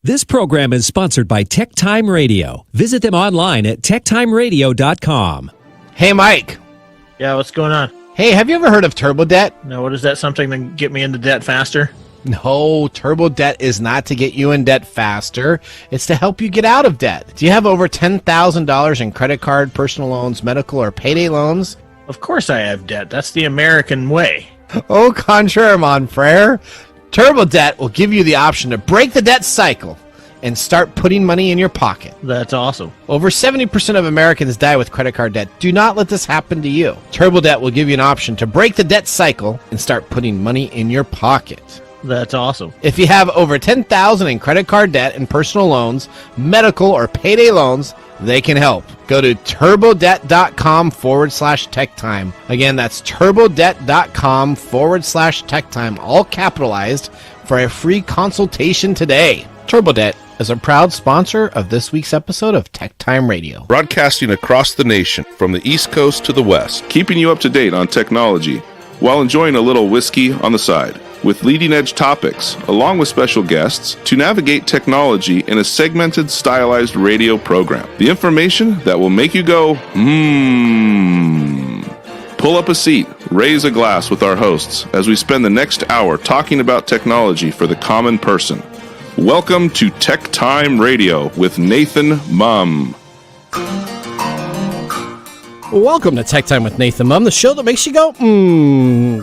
This program is sponsored by TechTime Radio. Visit them online at techtimeradio.com. Hey, Mike. Yeah, what's going on? Hey, have you ever heard of turbo debt? No, what is that? Something to get me into debt faster? No, turbo debt is not to get you in debt faster. It's to help you get out of debt. Do you have over $10,000 in credit card, personal loans, medical, or payday loans? Of course I have debt. That's the American way. Au contraire, mon frere. Turbo debt will give you the option to break the debt cycle and start putting money in your pocket. That's awesome. Over 70% of Americans die with credit card debt. Do not let this happen to you. Turbo debt will give you an option to break the debt cycle and start putting money in your pocket. That's awesome. If you have over $10,000 in credit card debt and personal loans, medical, or payday loans, they can help. Go to turbodebt.com/TechTime. Again, that's turbodebt.com/TechTime, all capitalized, for a free consultation today. TurboDebt is a proud sponsor of this week's episode of TechTime Radio. Broadcasting across the nation from the East Coast to the West, keeping you up to date on technology while enjoying a little whiskey on the side, with leading-edge topics, along with special guests, to navigate technology in a segmented, stylized radio program. The information that will make you go, Mmm. Pull up a seat, raise a glass with our hosts as we spend the next hour talking about technology for the common person. Welcome to TechTime Radio with Nathan Mumm. Welcome to Tech Time with Nathan Mumm, the show that makes you go,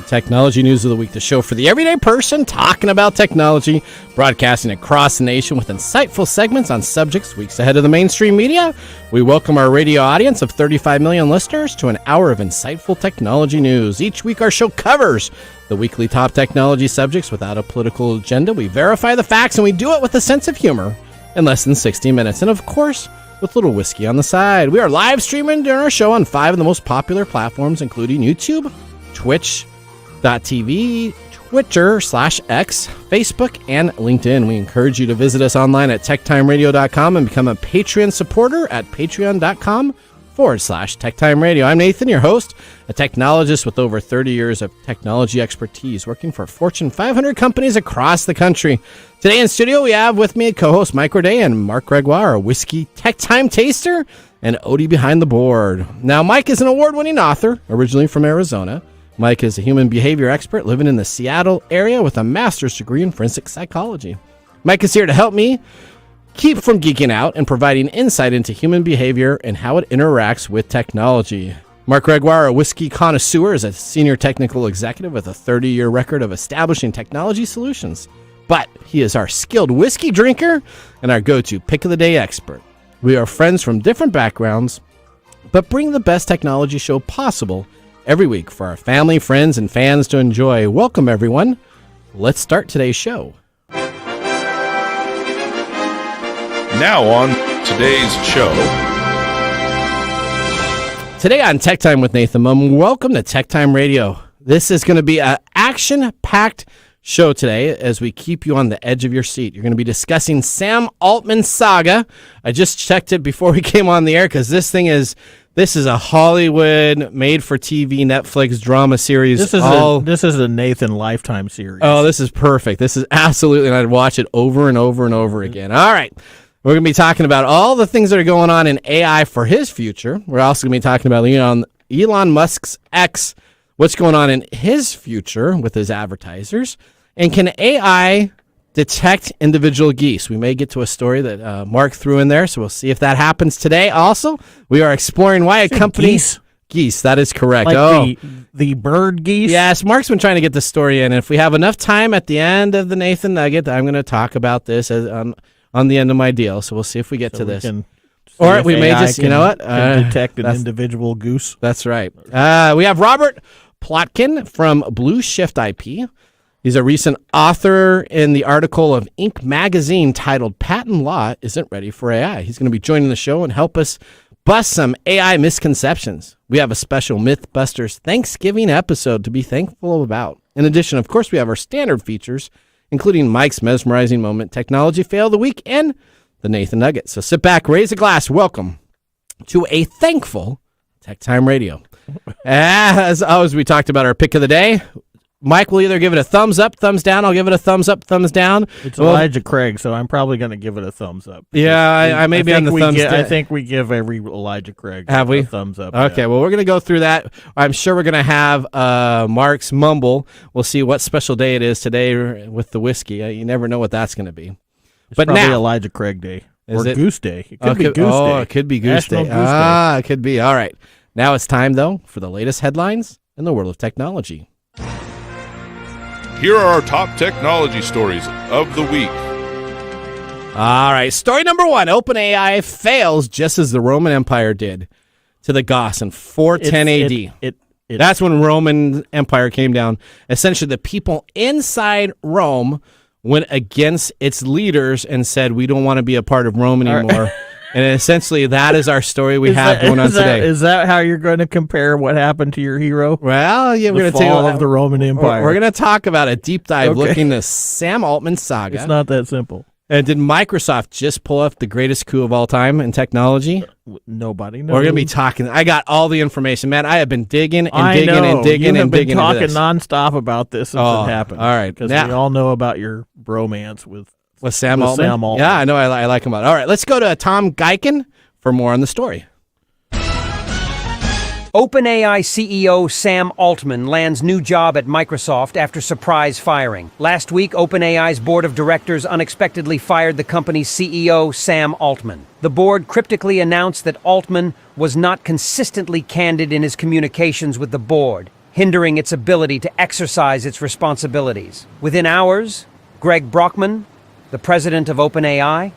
Technology News of the Week, the show for the everyday person talking about technology, broadcasting across the nation with insightful segments on subjects weeks ahead of the mainstream media. We welcome our radio audience of 35 million listeners to an hour of insightful technology news. Each week our show covers the weekly top technology subjects without a political agenda. We verify the facts, and we do it with a sense of humor in less than 60 minutes. And of course, with a little whiskey on the side. We are live streaming during our show on 5 of the most popular platforms, including YouTube, Twitch.tv, Twitter/X, Facebook, and LinkedIn. We encourage you to visit us online at techtimeradio.com and become a Patreon supporter at patreon.com/TechTimeRadio. I'm Nathan, your host, a technologist with over 30 years of technology expertise, working for Fortune 500 companies across the country. Today in studio, we have with me co-host Mike Roday and Mark Gregoire, a whiskey tech time taster and Odie behind the board. Now, Mike is an award-winning author, originally from Arizona. Mike is a human behavior expert living in the Seattle area with a master's degree in forensic psychology. Mike is here to help me keep from geeking out and providing insight into human behavior and how it interacts with technology. Mark Gregoire, a whiskey connoisseur, is a senior technical executive with a 30-year record of establishing technology solutions. But he is our skilled whiskey drinker and our go-to pick-of-the-day expert. We are friends from different backgrounds, but bring the best technology show possible every week for our family, friends, and fans to enjoy. Welcome, everyone. Let's start today's show. Now on today's show. Today on Tech Time with Nathan Mumm, welcome to Tech Time Radio. This is going to be an action-packed show today as we keep you on the edge of your seat. You're going to be discussing Sam Altman Saga. I just checked it before we came on the air because this is a Hollywood made-for-TV Netflix drama series. This is a Nathan Lifetime series. Oh, this is perfect. This is absolutely, and I'd watch it over and over and over again. All right. We're going to be talking about all the things that are going on in AI for his future. We're also going to be talking about Elon Musk's X, what's going on in his future with his advertisers. And can AI detect individual geese? We may get to a story that Mark threw in there, so we'll see if that happens today. Also, we are exploring why a company... Geese, that is correct. Like the bird geese? Yes, Mark's been trying to get the story in. And if we have enough time at the end of the Nathan Nugget, I'm going to talk about this on the end of my deal. So we'll see if we get to this. Or we may just, you know what? Detect an individual goose. That's right. We have Robert Plotkin from BLueShiftIP. He's a recent author in the article of Inc. magazine titled Patent Law Isn't Ready for AI. He's going to be joining the show and help us bust some AI misconceptions. We have a special Mythbusters Thanksgiving episode to be thankful about. In addition, of course, we have our standard features, including Mike's mesmerizing moment, technology fail of the week, and the Nathan Nugget. So sit back, raise a glass. Welcome to a thankful Tech Time Radio. As always, we talked about our pick of the day. Mike will either give it a thumbs up, thumbs down. I'll give it a thumbs up, thumbs down. It's Elijah Craig, so I'm probably going to give it a thumbs up. Yeah, I may be on the thumbs down. I think we give every Elijah Craig a thumbs up. Okay, yeah. well, we're going to go through that. I'm sure we're going to have Mark's Mumble. We'll see what special day it is today with the whiskey. You never know what that's going to be. It's probably Elijah Craig Day. Is or it? Goose Day. It could be Goose Day. Oh, it could be Goose Day. It could be. All right. Now it's time, though, for the latest headlines in the world of technology. Here are our top technology stories of the week. All right. Story number 1. OpenAI fails just as the Roman Empire did to the Goths in 410 AD. That's when Roman Empire came down. Essentially, the people inside Rome went against its leaders and said, we don't want to be a part of Rome anymore. And essentially, that is our story going on today. Is that how you're going to compare what happened to your hero? Well, yeah, we're going to fall of the Roman Empire. We're going to talk about a deep dive looking at Sam Altman Saga. It's not that simple. And did Microsoft just pull off the greatest coup of all time in technology? Nobody knows. We're going to be talking. I got all the information, man. I have been digging and I digging know. and digging you and been digging. Talking nonstop about this since it happened. All right, because we all know about your bromance with Sam Altman. Sam Altman. Yeah, I know. I like him a lot. All right, let's go to Tom Geiken for more on the story. OpenAI CEO Sam Altman lands new job at Microsoft after surprise firing. Last week, OpenAI's board of directors unexpectedly fired the company's CEO, Sam Altman. The board cryptically announced that Altman was not consistently candid in his communications with the board, hindering its ability to exercise its responsibilities. Within hours, Greg Brockman, the president of OpenAI,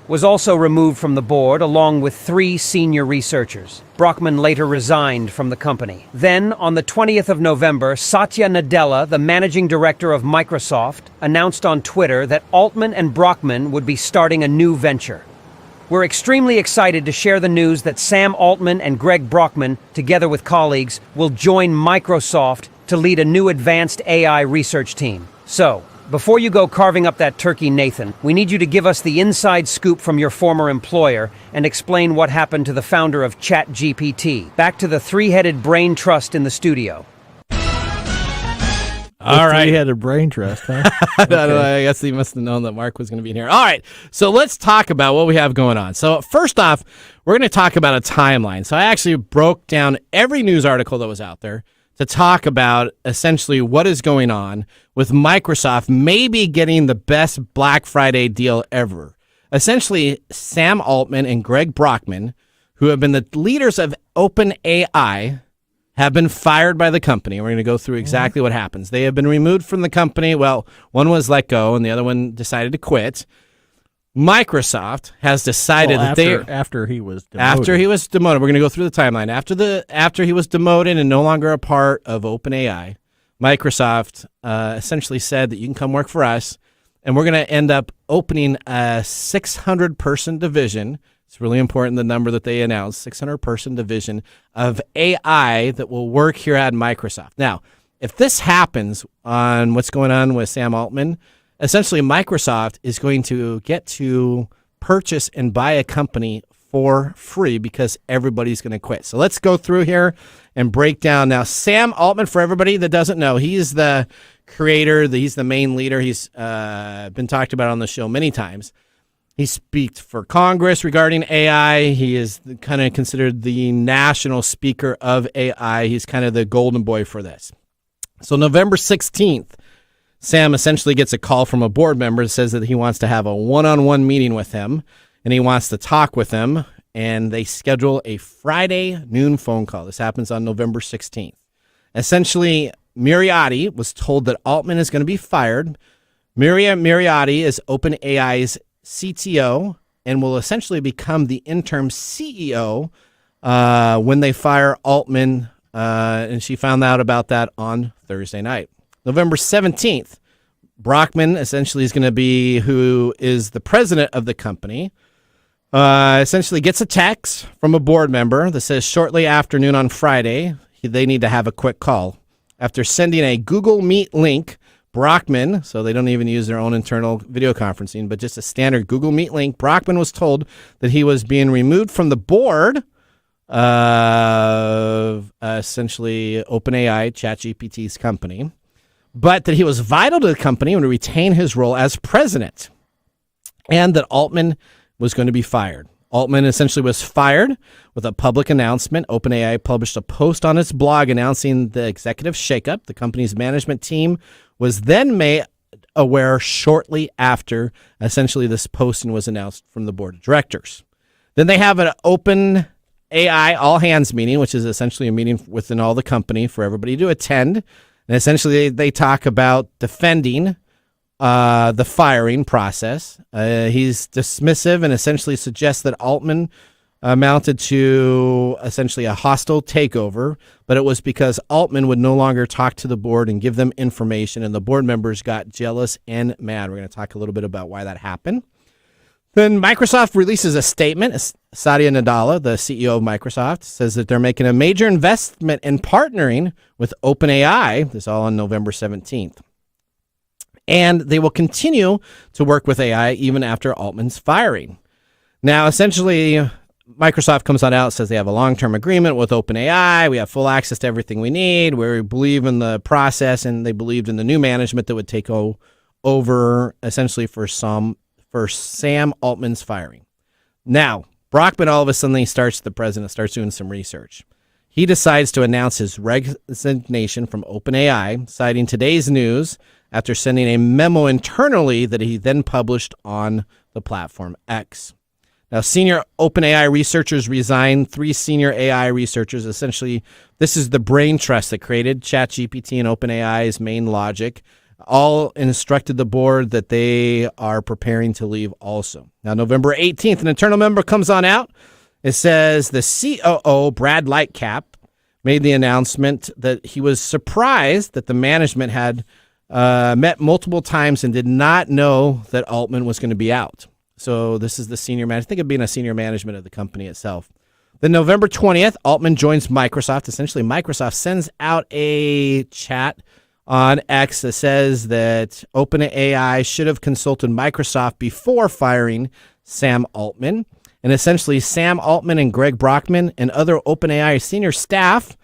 was also removed from the board along with 3 senior researchers. Brockman later resigned from the company. Then, on the 20th of November, Satya Nadella, the managing director of Microsoft, announced on Twitter that Altman and Brockman would be starting a new venture. We're extremely excited to share the news that Sam Altman and Greg Brockman, together with colleagues, will join Microsoft to lead a new advanced AI research team. So, before you go carving up that turkey, Nathan, we need you to give us the inside scoop from your former employer and explain what happened to the founder of ChatGPT. Back to the 3-headed brain trust in the studio. All right. 3-headed brain trust, huh? I guess he must have known that Mark was going to be in here. All right, so let's talk about what we have going on. So first off, we're going to talk about a timeline. So I actually broke down every news article that was out there to talk about essentially what is going on with Microsoft maybe getting the best Black Friday deal ever. Essentially, Sam Altman and Greg Brockman, who have been the leaders of OpenAI, have been fired by the company. We're going to go through exactly what happens. They have been removed from the company. Well, one was let go and the other one decided to quit. Microsoft has decided that after he was demoted. After he was demoted, we're going to go through the timeline. After he was demoted and no longer a part of OpenAI, Microsoft essentially said that you can come work for us, and we're going to end up opening a 600-person division. It's really important, the number that they announced, 600-person division of AI that will work here at Microsoft. Now, if this happens on what's going on with Sam Altman, essentially, Microsoft is going to get to purchase and buy a company for free because everybody's going to quit. So let's go through here and break down. Now, Sam Altman, for everybody that doesn't know, he's the creator, he's the main leader. He's been talked about on the show many times. He speaks for Congress regarding AI. He is kind of considered the national speaker of AI. He's kind of the golden boy for this. So November 16th, Sam essentially gets a call from a board member that says that he wants to have a one-on-one meeting with him, and he wants to talk with him, and they schedule a Friday noon phone call. This happens on November 16th. Essentially, Moriarty was told that Altman is going to be fired. Moriarty is OpenAI's CTO and will essentially become the interim CEO when they fire Altman, and she found out about that on Thursday night. November 17th, Brockman essentially is going to be who is the president of the company, essentially gets a text from a board member that says shortly after noon on Friday, they need to have a quick call. After sending a Google Meet link, Brockman, so they don't even use their own internal video conferencing, but just a standard Google Meet link, Brockman was told that he was being removed from the board of essentially OpenAI, ChatGPT's company. but that he was vital to the company and would retain his role as president, and that Altman was going to be fired. Altman essentially was fired with a public announcement. OpenAI published a post on its blog announcing the executive shakeup. The company's management team was then made aware shortly after essentially this posting was announced from the board of directors. Then they have an OpenAI all-hands meeting, which is essentially a meeting within all the company for everybody to attend. And essentially they talk about defending the firing process. He's dismissive and essentially suggests that Altman amounted to essentially a hostile takeover, but it was because Altman would no longer talk to the board and give them information, and the board members got jealous and mad. We're going to talk a little bit about why that happened. Then Microsoft releases a statement. Satya Nadella, the CEO of Microsoft, says that they're making a major investment in partnering with OpenAI. This is all on November 17th. And they will continue to work with AI even after Altman's firing. Now, essentially, Microsoft comes on out and says they have a long-term agreement with OpenAI. We have full access to everything we need. We believe in the process, and they believed in the new management that would take over essentially for Sam Altman's firing. Now, Brockman all of a sudden the president starts doing some research. He decides to announce his resignation from OpenAI, citing today's news after sending a memo internally that he then published on the platform X. Now, senior OpenAI researchers resigned. 3 senior AI researchers. Essentially, this is the brain trust that created ChatGPT and OpenAI's main logic. All instructed the board that they are preparing to leave also. Now, November 18th, an internal member comes on out. It says the COO, Brad Lightcap, made the announcement that he was surprised that the management had met multiple times and did not know that Altman was going to be out. So this is the senior manager. Think of being a senior management of the company itself. Then November 20th, Altman joins Microsoft. Essentially, Microsoft sends out a chat on X that says that OpenAI should have consulted Microsoft before firing Sam Altman. And essentially, Sam Altman and Greg Brockman and other OpenAI senior staff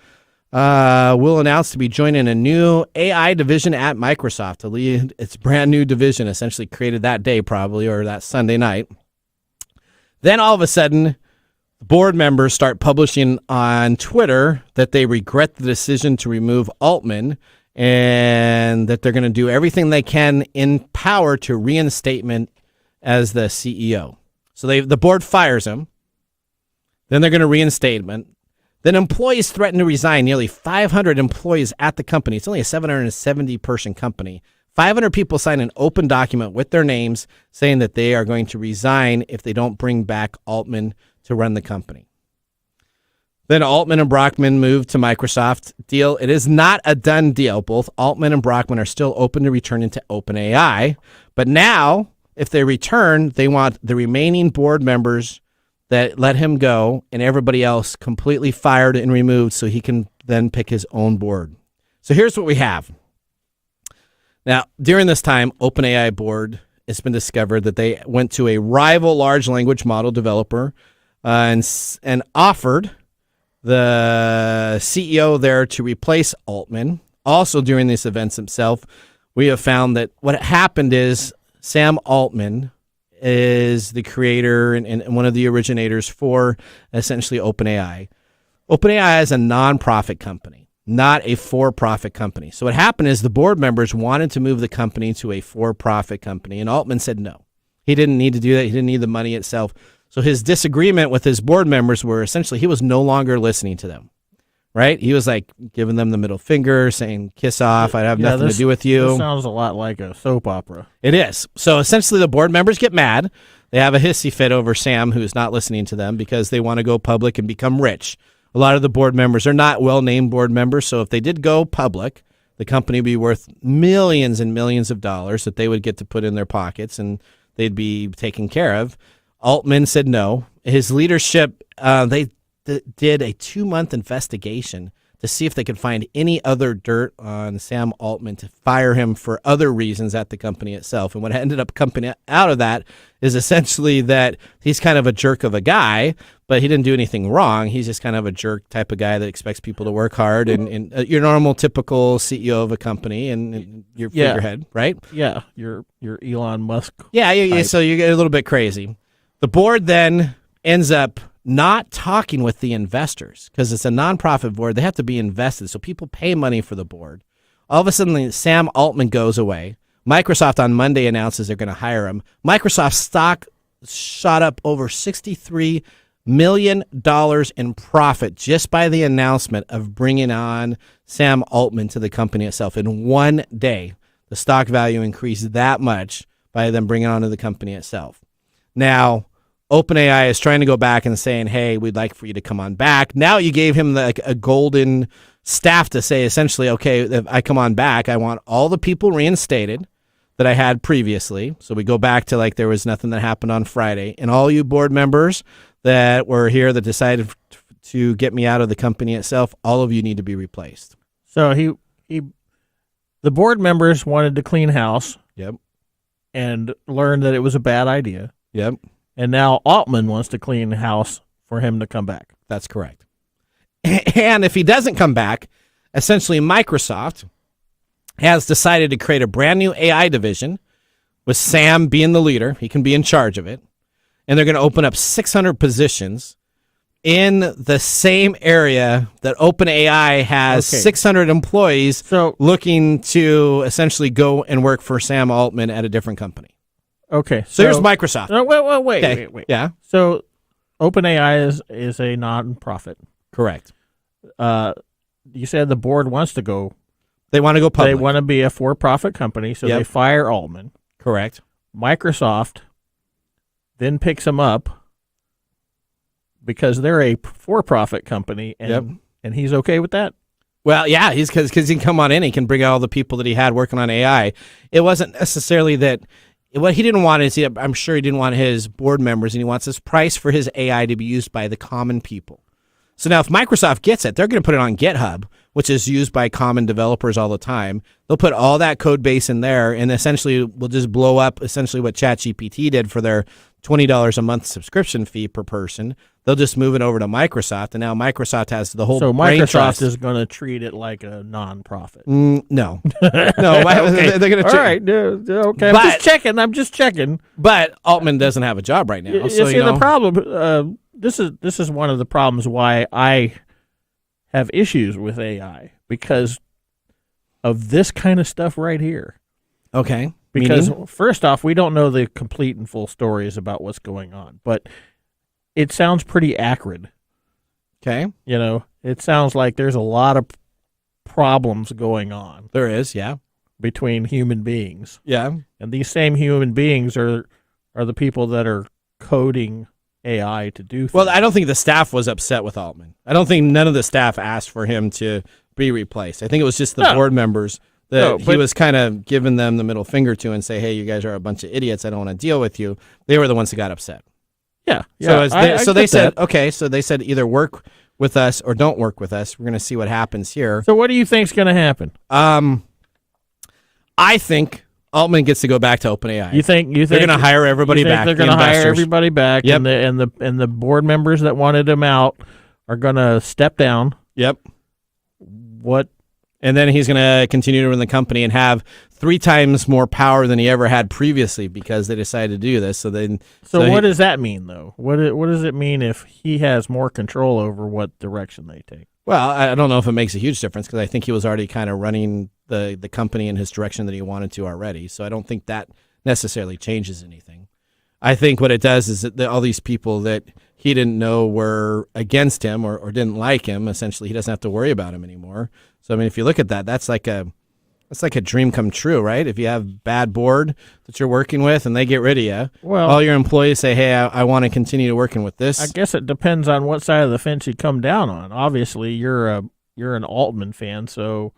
will announce to be joining a new AI division at Microsoft to lead its brand new division, essentially created that day probably, or that Sunday night. Then all of a sudden, board members start publishing on Twitter that they regret the decision to remove Altman and that they're going to do everything they can in power to reinstatement as the CEO. So the board fires him. Then they're going to reinstatement. Then employees threaten to resign. Nearly 500 employees at the company. It's only a 770-person company. 500 people sign an open document with their names saying that they are going to resign if they don't bring back Altman to run the company. Then Altman and Brockman moved to Microsoft deal. It is not a done deal. Both Altman and Brockman are still open to returning to OpenAI. But now, if they return, they want the remaining board members that let him go and everybody else completely fired and removed so he can then pick his own board. So here's what we have. Now, during this time, OpenAI board, it's been discovered that they went to a rival large language model developer and offered the CEO there to replace Altman. Also, during these events himself, we have found that what happened is Sam Altman is the creator and one of the originators for essentially OpenAI. OpenAI is a non-profit company, not a for-profit company. So what happened is the board members wanted to move the company to a for-profit company, and Altman said no. He didn't need to do that. He didn't need the money itself. So his disagreement with his board members were essentially he was no longer listening to them, right? He was like giving them the middle finger, saying, kiss off, I have nothing to do with you. This sounds a lot like a soap opera. It is. So essentially the board members get mad. They have a hissy fit over Sam, who's not listening to them because they want to go public and become rich. A lot of the board members are not well-named board members, so if they did go public, the company would be worth millions and millions of dollars that they would get to put in their pockets and they'd be taken care of. Altman said no. His leadership, they did a 2-month investigation to see if they could find any other dirt on Sam Altman to fire him for other reasons at the company itself. And what ended up coming out of that is essentially that he's kind of a jerk of a guy, but he didn't do anything wrong. He's just kind of a jerk type of guy that expects people to work hard and your normal, typical CEO of a company and your figurehead, right? Yeah, your Elon Musk. Yeah, so you get a little bit crazy. The board then ends up not talking with the investors because it's a nonprofit board. They have to be invested, so people pay money for the board. All of a sudden, Sam Altman goes away. Microsoft on Monday announces they're going to hire him. Microsoft stock shot up over $63 million in profit just by the announcement of bringing on Sam Altman to the company itself. In one day, the stock value increased that much by them bringing on to the company itself. Now, OpenAI is trying to go back and saying, hey, we'd like for you to come on back. Now you gave him a golden staff to say, essentially, okay, if I come on back, I want all the people reinstated that I had previously. So we go back to like there was nothing that happened on Friday. And all you board members that were here that decided to get me out of the company itself, all of you need to be replaced. So the board members wanted to clean house. Yep. And learned that it was a bad idea. Yep. And now Altman wants to clean house for him to come back. That's correct. And if he doesn't come back, essentially Microsoft has decided to create a brand new AI division with Sam being the leader. He can be in charge of it. And they're going to open up 600 positions in the same area that OpenAI has 600 employees looking to essentially go and work for Sam Altman at a different company. Okay. So here's Microsoft. Wait. Yeah. So OpenAI is a non-profit. Correct. You said the board wants to go. They want to go public. They want to be a for-profit company, so they fire Altman. Correct. Microsoft then picks him up because they're a for-profit company, and he's okay with that? Well, yeah, he's because he can come on in. He can bring out all the people that he had working on AI. It wasn't necessarily that. What he didn't want is, I'm sure he didn't want his board members, and he wants his price for his AI to be used by the common people. So now if Microsoft gets it, they're going to put it on GitHub, which is used by common developers all the time. They'll put all that code base in there, and essentially will just blow up essentially what ChatGPT did for their $20 a month subscription fee per person. They'll just move it over to Microsoft, and now Microsoft has the whole brain Microsoft trust. is going to treat it like a non-profit. No. No, okay. They're going to all right, okay. I'm just checking. But Altman doesn't have a job right now. So, the problem, this is one of the problems why I have issues with AI, because of this kind of stuff right here. Okay. Because Meaning? First off, we don't know the complete and full stories about what's going on, but it sounds pretty acrid. Okay. It sounds like there's a lot of problems going on. There is, yeah. Between human beings. Yeah. And these same human beings are the people that are coding AI to do things. Well, I don't think the staff was upset with Altman. I don't think none of the staff asked for him to be replaced. I think it was just the board members that he was kind of giving them the middle finger to and say, hey, you guys are a bunch of idiots. I don't want to deal with you. They were the ones that got upset. Yeah. So they said, okay, so they said either work with us or don't work with us. We're going to see what happens here. So what do you think's going to happen? I think Altman gets to go back to OpenAI. You think they're going to hire everybody back? They're going to hire everybody back, yep. and the board members that wanted him out are going to step down. Yep. What? And then he's going to continue to run the company and have 3 times more power than he ever had previously because they decided to do this. So what does that mean, though? What does it mean if he has more control over what direction they take? Well, I don't know if it makes a huge difference because I think he was already kind of running the company in his direction that he wanted to already. So I don't think that necessarily changes anything. I think what it does is that all these people that he didn't know were against him or didn't like him, essentially he doesn't have to worry about him anymore. So, I mean, if you look at that, that's like a dream come true, right? If you have bad board that you're working with and they get rid of you, all your employees say, hey, I want to continue working with this. I guess it depends on what side of the fence you come down on. Obviously, you're an Altman fan, so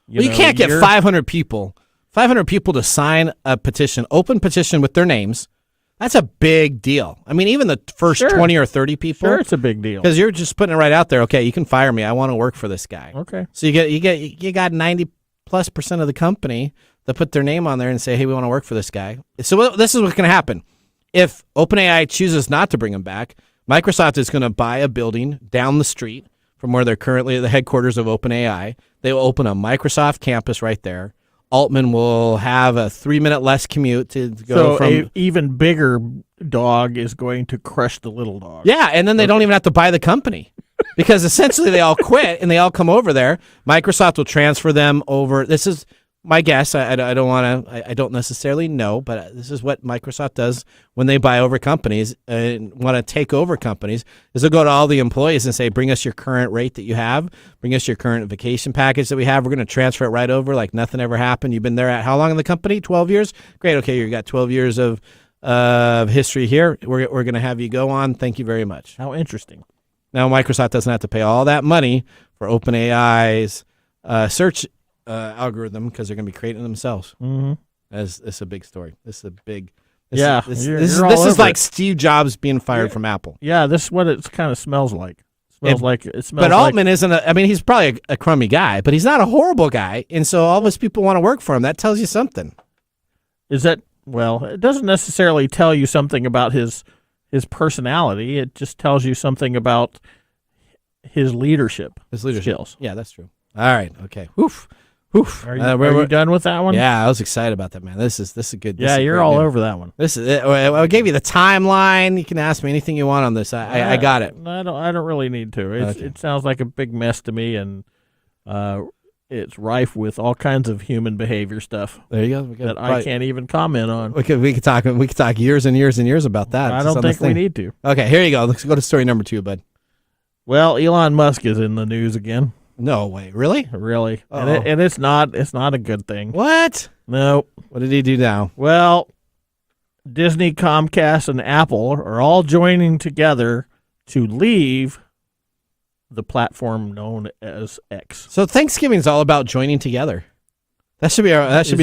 you can't get 500 people to sign a petition, open petition with their names. That's a big deal. I mean, even the first 20 or 30 people. Sure, it's a big deal. Because you're just putting it right out there. Okay, you can fire me. I want to work for this guy. Okay. So you got 90+% of the company that put their name on there and say, hey, we want to work for this guy. So this is what's going to happen. If OpenAI chooses not to bring him back, Microsoft is going to buy a building down the street from where they're currently the headquarters of OpenAI. They will open a Microsoft campus right there. Altman will have a 3-minute less commute to go from. An even bigger dog is going to crush the little dog. Yeah, and then they don't even have to buy the company because essentially they all quit and they all come over there. Microsoft will transfer them over. This is my guess. I don't want to. I don't necessarily know, but this is what Microsoft does when they buy over companies and want to take over companies. Is they'll go to all the employees and say, "Bring us your current rate that you have. Bring us your current vacation package that we have. We're going to transfer it right over like nothing ever happened. You've been there at how long in the company? 12 years. Great. Okay, you got 12 years of history here. We're going to have you go on. Thank you very much." How interesting. Now Microsoft doesn't have to pay all that money for OpenAI's search algorithm because they're going to be creating it themselves. Mm-hmm. It's a big story. This is a big. This is like Steve Jobs being fired from Apple. Yeah, this is what it kind of smells like. It smells but Altman isn't. He's probably a crummy guy, but he's not a horrible guy, and so all those people want to work for him. That tells you something. Is that well? It doesn't necessarily tell you something about his personality. It just tells you something about his leadership skills. Yeah, that's true. All right. Okay. Oof. Are you done with that one? Yeah, I was excited about that, man. This is good. Yeah, you're all over that one. This is it. I gave you the timeline. You can ask me anything you want on this. I got it. I don't really need to. It sounds like a big mess to me, and it's rife with all kinds of human behavior stuff. There you go. That I can't even comment on. We could talk years and years and years about that. I don't think we need to. Okay, here you go. Let's go to story number 2, bud. Well, Elon Musk is in the news again. No way. Really? Really. And it's not a good thing. What? No. What did he do now? Well, Disney, Comcast, and Apple are all joining together to leave the platform known as X. So Thanksgiving is all about joining together. That should be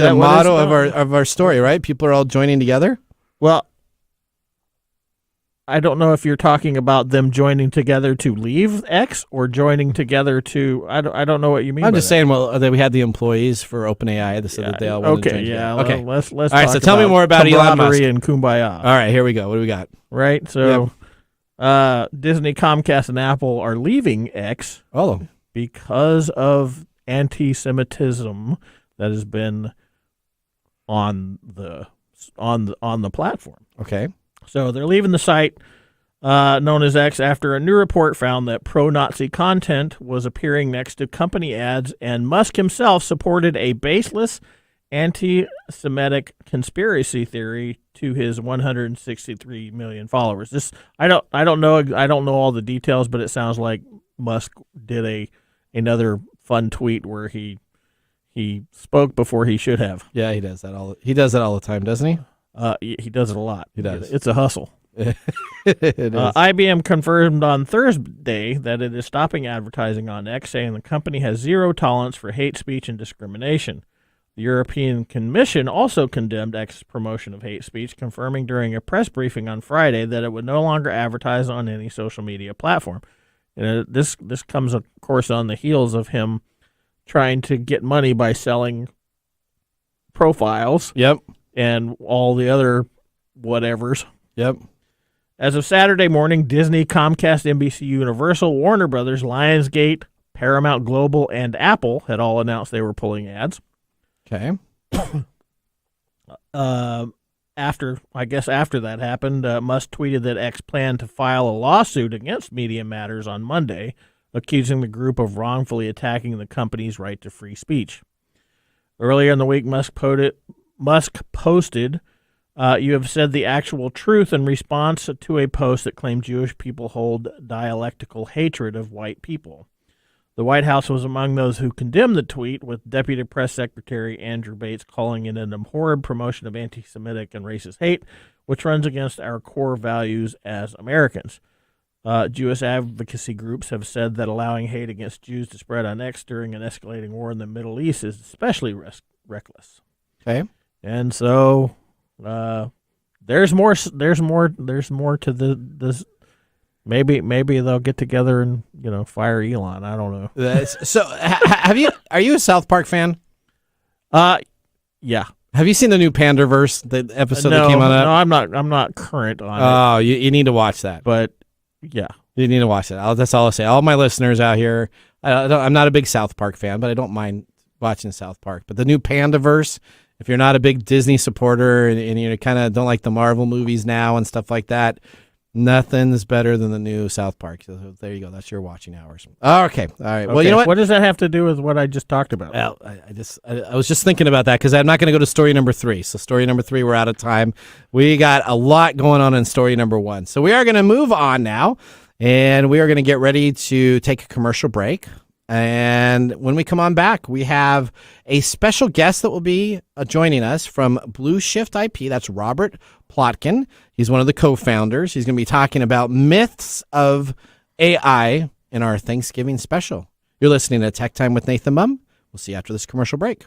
the motto of our story, right? People are all joining together. Well, I don't know if you're talking about them joining together to leave X or joining together to. I don't know what you mean. I'm just saying. Well, that we had the employees for OpenAI that said that they all wanted to join together. Okay. Let's. All right. So tell me more about Elon Musk and kumbaya. All right. Here we go. What do we got? Right. So, Disney, Comcast, and Apple are leaving X. Oh. Because of anti-Semitism that has been on the platform. Okay. So they're leaving the site known as X after a new report found that pro-Nazi content was appearing next to company ads, and Musk himself supported a baseless anti-Semitic conspiracy theory to his 163 million followers. I don't know all the details, but it sounds like Musk did another fun tweet where he spoke before he should have. Yeah, he does that all the time, doesn't he? He does it a lot. He does. It's a hustle. It is. IBM confirmed on Thursday that it is stopping advertising on X, saying the company has zero tolerance for hate speech and discrimination. The European Commission also condemned X's promotion of hate speech, confirming during a press briefing on Friday that it would no longer advertise on any social media platform. And this comes, of course, on the heels of him trying to get money by selling profiles. Yep. And all the other whatevers. Yep. As of Saturday morning, Disney, Comcast, NBC Universal, Warner Brothers, Lionsgate, Paramount Global, and Apple had all announced they were pulling ads. Okay. After that happened, Musk tweeted that X planned to file a lawsuit against Media Matters on Monday, accusing the group of wrongfully attacking the company's right to free speech. Earlier in the week, Musk posted, "You have said the actual truth," in response to a post that claimed Jewish people hold dialectical hatred of white people. The White House was among those who condemned the tweet, with Deputy Press Secretary Andrew Bates calling it an abhorrent promotion of anti-Semitic and racist hate, which runs against our core values as Americans. Jewish advocacy groups have said that allowing hate against Jews to spread on X during an escalating war in the Middle East is especially reckless. Okay. And so there's more to this. Maybe they'll get together and fire Elon. I don't know. So are you a South Park fan? Yeah. Have you seen the new Panderverse, the episode that came out of that? No, I'm not current on it. Oh, you need to watch that. But Yeah. You need to watch it. That's all I'll say. All my listeners out here, I'm not a big South Park fan, but I don't mind watching South Park. But the new Pandaverse, if you're not a big Disney supporter and you kind of don't like the Marvel movies now and stuff like that, nothing's better than the new South Park. So there you go. That's your watching hours. Okay. All right. Well, you know what? What does that have to do with what I just talked about? Well, I was just thinking about that because I'm not going to go to story number 3. So story number 3, we're out of time. We got a lot going on in story number 1. So we are going to move on now, and we are going to get ready to take a commercial break. And when we come on back, we have a special guest that will be joining us from BLueShiftIP. That's Robert Plotkin. He's one of the co-founders. He's going to be talking about myths of AI in our Thanksgiving special. You're listening to Tech Time with Nathan Mumm. We'll see you after this commercial break.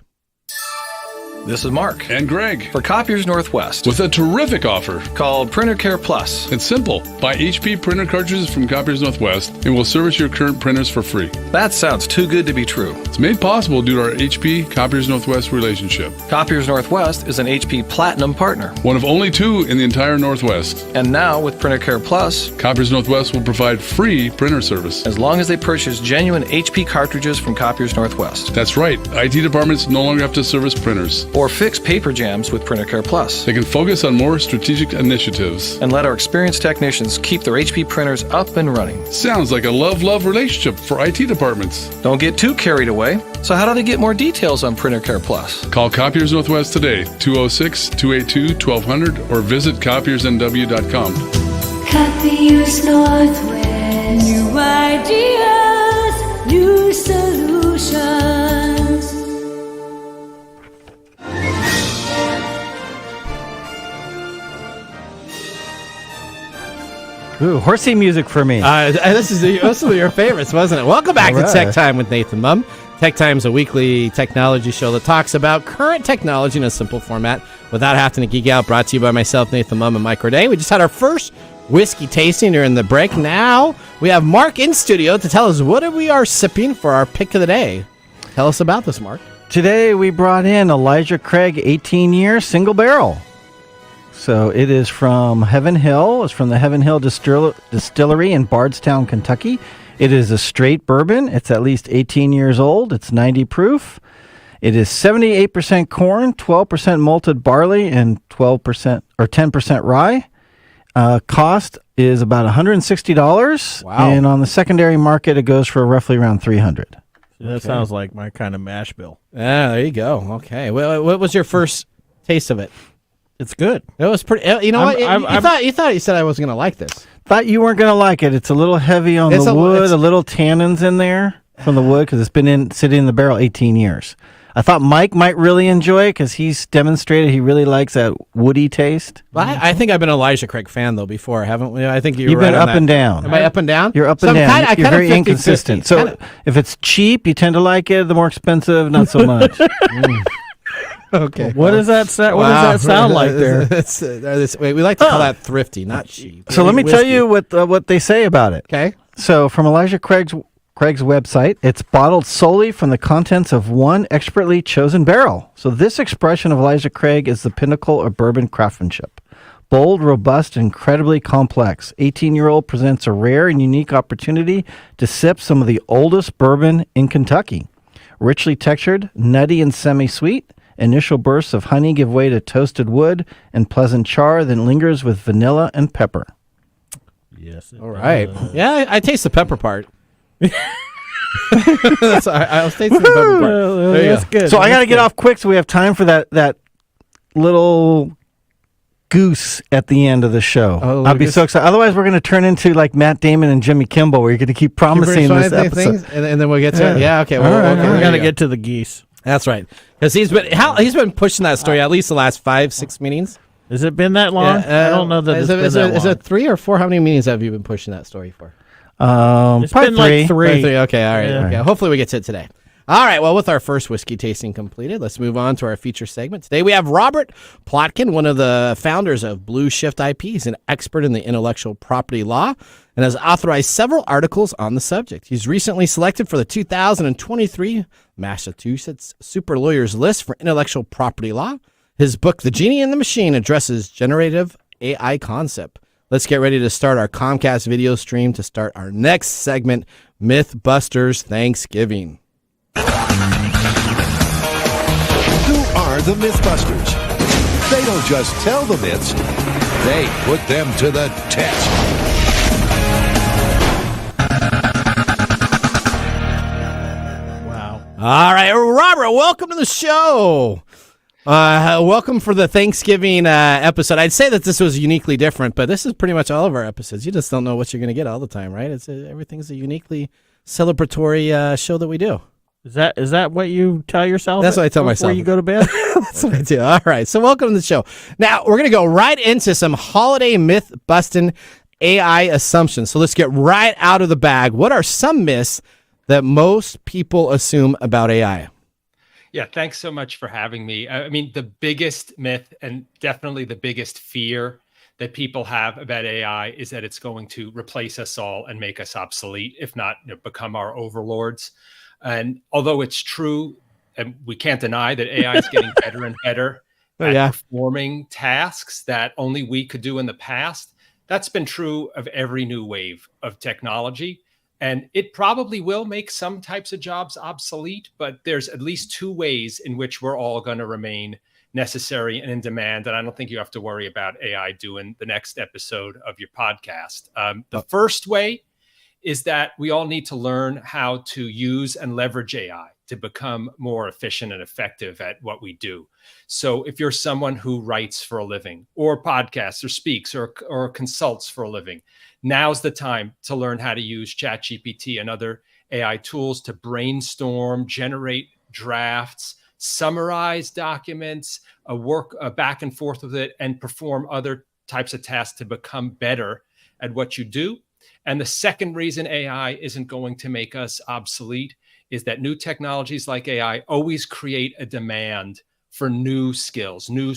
This is Mark. And Greg. For Copiers Northwest. With a terrific offer called Printer Care Plus. It's simple. Buy HP printer cartridges from Copiers Northwest and we'll service your current printers for free. That sounds too good to be true. It's made possible due to our HP Copiers Northwest relationship. Copiers Northwest is an HP Platinum partner. One of only 2 in the entire Northwest. And now with Printer Care Plus, Copiers Northwest will provide free printer service. As long as they purchase genuine HP cartridges from Copiers Northwest. That's right. IT departments no longer have to service printers. Or fix paper jams with Printer Care Plus. They can focus on more strategic initiatives. And let our experienced technicians keep their HP printers up and running. Sounds like a love-love relationship for IT departments. Don't get too carried away. So how do they get more details on Printer Care Plus? Call Copiers Northwest today, 206-282-1200, or visit copiersnw.com. Copiers Northwest. New ideas, new solutions. Ooh, horsey music for me. This is one of your favorites, wasn't it? Welcome back to Tech Time with Nathan Mumm. Tech Time is a weekly technology show that talks about current technology in a simple format without having to geek out. Brought to you by myself, Nathan Mumm, and Mike Roday. We just had our first whiskey tasting during the break. Now we have Mark in studio to tell us what we are sipping for our pick of the day. Tell us about this, Mark. Today we brought in Elijah Craig 18-year single barrel. So it is from Heaven Hill. It's from the Heaven Hill Distillery in Bardstown, Kentucky. It is a straight bourbon. It's at least 18 years old. It's 90 proof. It is 78% corn, 12% malted barley, and 12% or 10% rye. Cost is about $160. Wow. And on the secondary market, it goes for roughly around $300. That sounds like my kind of mash bill. Yeah, there you go. Okay. Well, what was your first taste of it? It's good. It was pretty. You know what? You thought you said I wasn't going to like this. Thought you weren't going to like it. It's a little heavy on the wood, a little tannins in there from the wood because it's been sitting in the barrel 18 years. I thought Mike might really enjoy it because he's demonstrated he really likes that woody taste. Well, I think I've been an Elijah Craig fan, though, before, haven't we? I think you've been up and down. Am I up and down? You're up and down. You're very inconsistent. So if it's cheap, you tend to like it. The more expensive, not so much. Okay. What does that sound? What does that sound like there? Wait, we like to call that thrifty, not cheap. So let me tell you what they say about it. Okay. So from Elijah Craig's website, it's bottled solely from the contents of one expertly chosen barrel. So this expression of Elijah Craig is the pinnacle of bourbon craftsmanship. Bold, robust, and incredibly complex. 18-year-old presents a rare and unique opportunity to sip some of the oldest bourbon in Kentucky. Richly textured, nutty, and semi-sweet. Initial bursts of honey give way to toasted wood and pleasant char, then lingers with vanilla and pepper. Yes. All right. Yeah, I taste the pepper part. I was tasting the pepper part. That's good. So I got to get off quick so we have time for that little goose at the end of the show. I'll be so excited. Otherwise, we're going to turn into like Matt Damon and Jimmy Kimmel, where you're going to keep promising this episode. And then we'll get to it. Yeah, okay. Well, we got to get to the geese. That's right. Because he's been pushing that story at least the last 5-6 meetings. Has it been that long? I don't know that it's been that long. Is it 3 or 4? How many meetings have you been pushing that story for? It's been like 3. Okay, all right. Yeah. Okay. Hopefully we get to it today. All right, well, with our first whiskey tasting completed, let's move on to our feature segment. Today we have Robert Plotkin, one of the founders of BLueShiftIP. He's an expert in the intellectual property law and has authorized several articles on the subject. He's recently selected for the 2023 Massachusetts Super Lawyers List for Intellectual Property Law. His book, The Genie and the Machine, addresses generative AI concept. Let's get ready to start our Comcast video stream to start our next segment, Mythbusters Thanksgiving. Who are the Mythbusters? They don't just tell the myths, they put them to the test. Wow. All right, Robert, welcome to the show. Welcome for the Thanksgiving episode. I'd say that this was uniquely different, but this is pretty much all of our episodes. You just don't know what you're going to get all the time, right? Everything's a uniquely celebratory show that we do. Is that what you tell yourself? That's what I tell myself before you go to bed. That's what I do. All right, so welcome to the show. Now we're going to go right into some holiday myth busting AI assumptions. So let's get right out of the bag. What are some myths that most people assume about AI? Yeah, thanks so much for having me. I mean, the biggest myth and definitely the biggest fear that people have about AI is that it's going to replace us all and make us obsolete, if not become our overlords. And although it's true, and we can't deny that AI is getting better and better at performing tasks that only we could do in the past, that's been true of every new wave of technology. And it probably will make some types of jobs obsolete, but there's at least two ways in which we're all going to remain necessary and in demand. And I don't think you have to worry about AI doing the next episode of your podcast. The first way is that we all need to learn how to use and leverage AI to become more efficient and effective at what we do. So if you're someone who writes for a living or podcasts or speaks or consults for a living, now's the time to learn how to use ChatGPT and other AI tools to brainstorm, generate drafts, summarize documents, work back and forth with it, and perform other types of tasks to become better at what you do. And the second reason AI isn't going to make us obsolete is that new technologies like AI always create a demand for new skills, new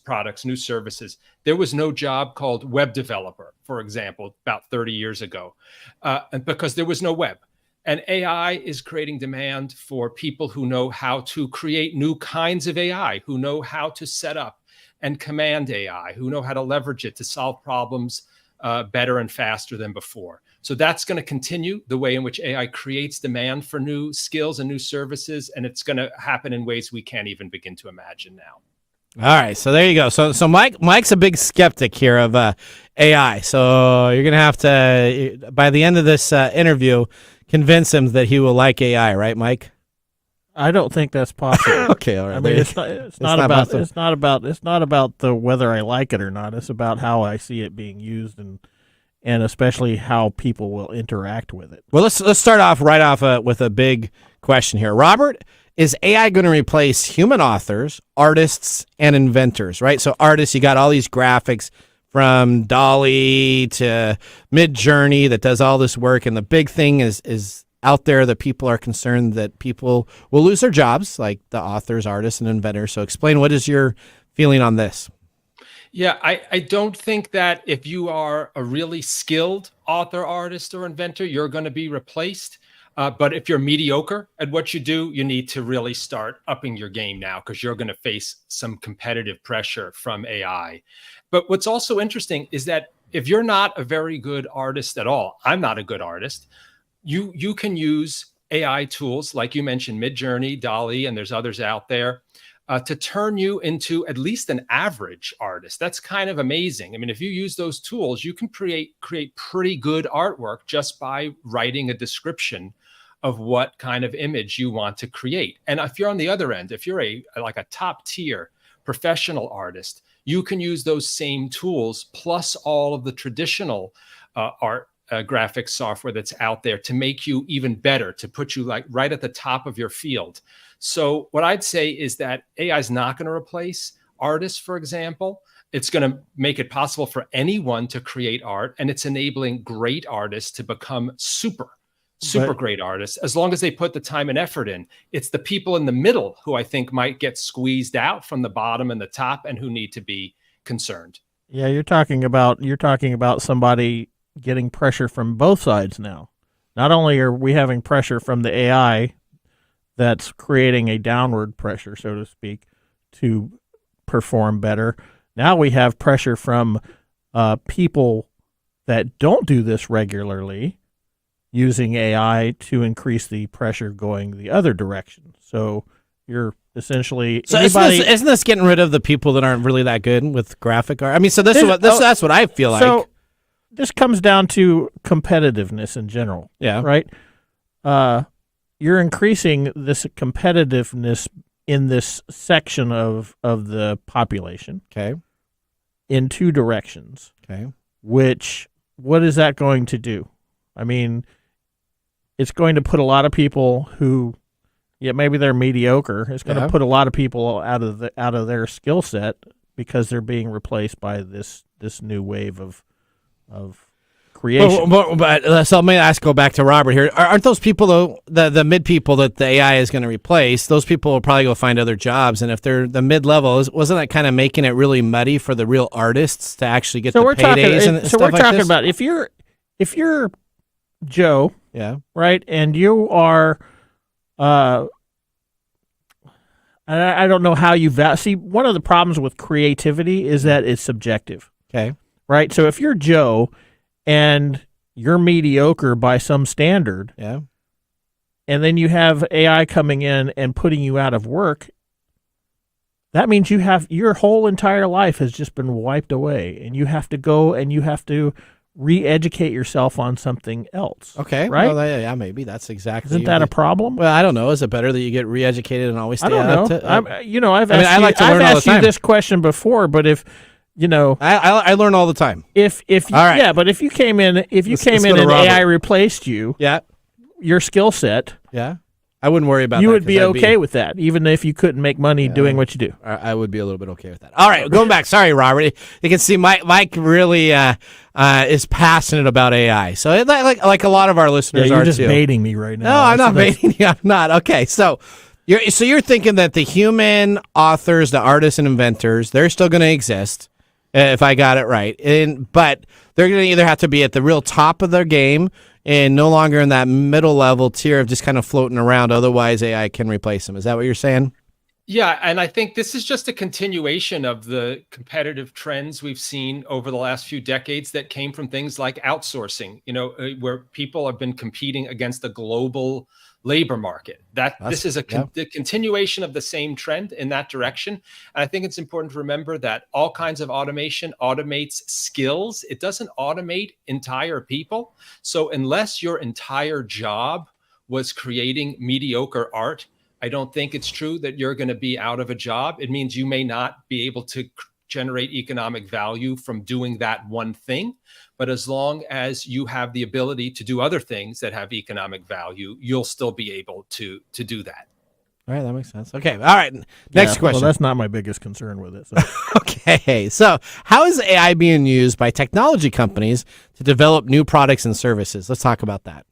products, new services. There was no job called web developer, for example, about 30 years ago, and because there was no web. And AI is creating demand for people who know how to create new kinds of AI, who know how to set up and command AI, who know how to leverage it to solve problems better and faster than before. So that's going to continue the way in which AI creates demand for new skills and new services, and it's going to happen in ways we can't even begin to imagine now. All right, so there you go. So Mike's a big skeptic here of AI. So you're going to have to, by the end of this interview, convince him that he will like AI, right, Mike? I don't think that's possible. Okay, all right. I mean, it's not about the whether I like it or not. It's about how I see it being used and especially how people will interact with it. Well, let's start off with a big question here. Robert, is AI going to replace human authors, artists, and inventors, right? So artists, you got all these graphics from DALL-E to Midjourney that does all this work, and the big thing is out there that people are concerned that people will lose their jobs, like the authors, artists, and inventors. So explain, what is your feeling on this? Yeah, I don't think that if you are a really skilled author, artist, or inventor, you're going to be replaced. But if you're mediocre at what you do, you need to really start upping your game now, because you're going to face some competitive pressure from AI. But what's also interesting is that if you're not a very good artist at all, I'm not a good artist, you can use AI tools like you mentioned, Midjourney, DALL-E, and there's others out there to turn you into at least an average artist. That's kind of amazing. I mean, if you use those tools, you can create pretty good artwork just by writing a description of what kind of image you want to create. And if you're on the other end, if you're like a top tier professional artist, you can use those same tools plus all of the traditional art graphics software that's out there to make you even better, to put you like right at the top of your field. So what I'd say is that AI is not going to replace artists, for example. It's going to make it possible for anyone to create art, and it's enabling great artists to become super great artists, as long as they put the time and effort in. It's the people in the middle who I think might get squeezed out from the bottom and the top, and who need to be concerned. Yeah, you're talking about somebody getting pressure from both sides now. Not only are we having pressure from the AI that's creating a downward pressure, so to speak, to perform better. Now we have pressure from people that don't do this regularly using AI to increase the pressure going the other direction. So you're essentially So isn't this getting rid of the people that aren't really that good with graphic art? I mean, so that's what I feel like. So this comes down to competitiveness in general. Yeah. Right? You're increasing this competitiveness in this section of the population. Okay. In two directions. Okay. What is that going to do? I mean, it's going to put a lot of people who, maybe they're mediocre. It's going to put a lot of people out of their skill set because they're being replaced by this new wave of creation. So let me go back to Robert here. Aren't those people, though, the mid people that the AI is going to replace, those people will probably go find other jobs. And if they're the mid-level, wasn't that kind of making it really muddy for the real artists to actually get the paydays and stuff like this? So we're talking about if you're Joe, right, and you are, I don't know how you see. One of the problems with creativity is that it's subjective. Okay, right. So if you're Joe and you're mediocre by some standard, and then you have AI coming in and putting you out of work, that means you have your whole entire life has just been wiped away, and you have to go and you have to re-educate yourself on something else. Okay, right? Well, maybe that's exactly. Isn't that a problem? Well, I don't know. Is it better that you get re-educated and always stay? I don't know. I've asked you this question before, but if I learn all the time. But if you came in and AI replaced you, your skill set, I wouldn't worry about that. You would be okay with that, even if you couldn't make money doing what you do. I would be a little bit okay with that. All right, going back. Sorry, Robert. You can see Mike really is passionate about AI. So like a lot of our listeners you're are just too. baiting me right now. No, I'm not baiting you. I'm not. Okay, so you're thinking that the human authors, the artists and inventors, they're still going to exist, if I got it right. But they're going to either have to be at the real top of their game and no longer in that middle level tier of just kind of floating around. Otherwise, AI can replace them. Is that what you're saying? Yeah, and I think this is just a continuation of the competitive trends we've seen over the last few decades that came from things like outsourcing, where people have been competing against the global labor market. This is a continuation of the same trend in that direction. And I think it's important to remember that all kinds of automation automates skills. It doesn't automate entire people. So unless your entire job was creating mediocre art, I don't think it's true that you're going to be out of a job. It means you may not be able to generate economic value from doing that one thing. But as long as you have the ability to do other things that have economic value, you'll still be able to do that. All right, that makes sense. Okay, all right. Next question. Well, that's not my biggest concern with it. So. Okay, so how is AI being used by technology companies to develop new products and services? Let's talk about that.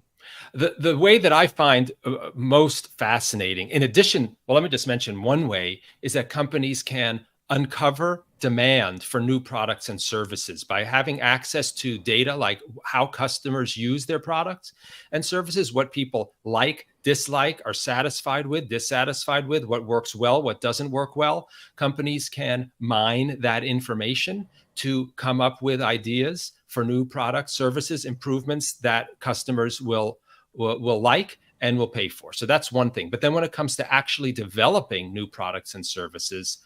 The way that I find most fascinating, in addition, well, let me just mention one way, is that companies can uncover demand for new products and services by having access to data like how customers use their products and services, what people like, dislike, are satisfied with, dissatisfied with, what works well, what doesn't work well. Companies can mine that information to come up with ideas for new products, services, improvements that customers will like and will pay for. So that's one thing. But then when it comes to actually developing new products and services,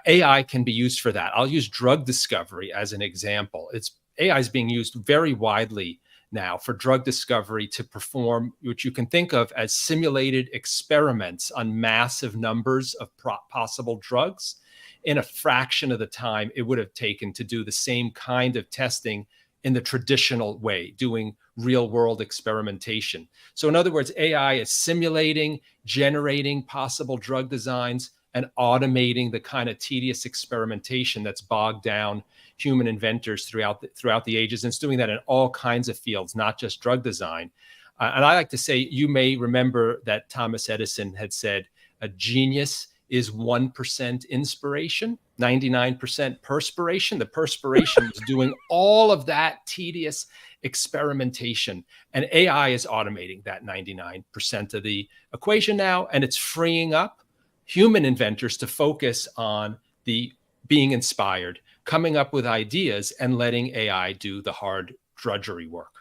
AI can be used for that. I'll use drug discovery as an example. AI is being used very widely now for drug discovery to perform what you can think of as simulated experiments on massive numbers of possible drugs in a fraction of the time it would have taken to do the same kind of testing in the traditional way, doing real world experimentation. So in other words, AI is simulating, generating possible drug designs, and automating the kind of tedious experimentation that's bogged down human inventors throughout the ages. And it's doing that in all kinds of fields, not just drug design. And I like to say, you may remember that Thomas Edison had said, a genius is 1% inspiration, 99% perspiration. The perspiration is doing all of that tedious experimentation. And AI is automating that 99% of the equation now, and it's freeing up human inventors to focus on the being inspired, coming up with ideas, and letting AI do the hard drudgery work.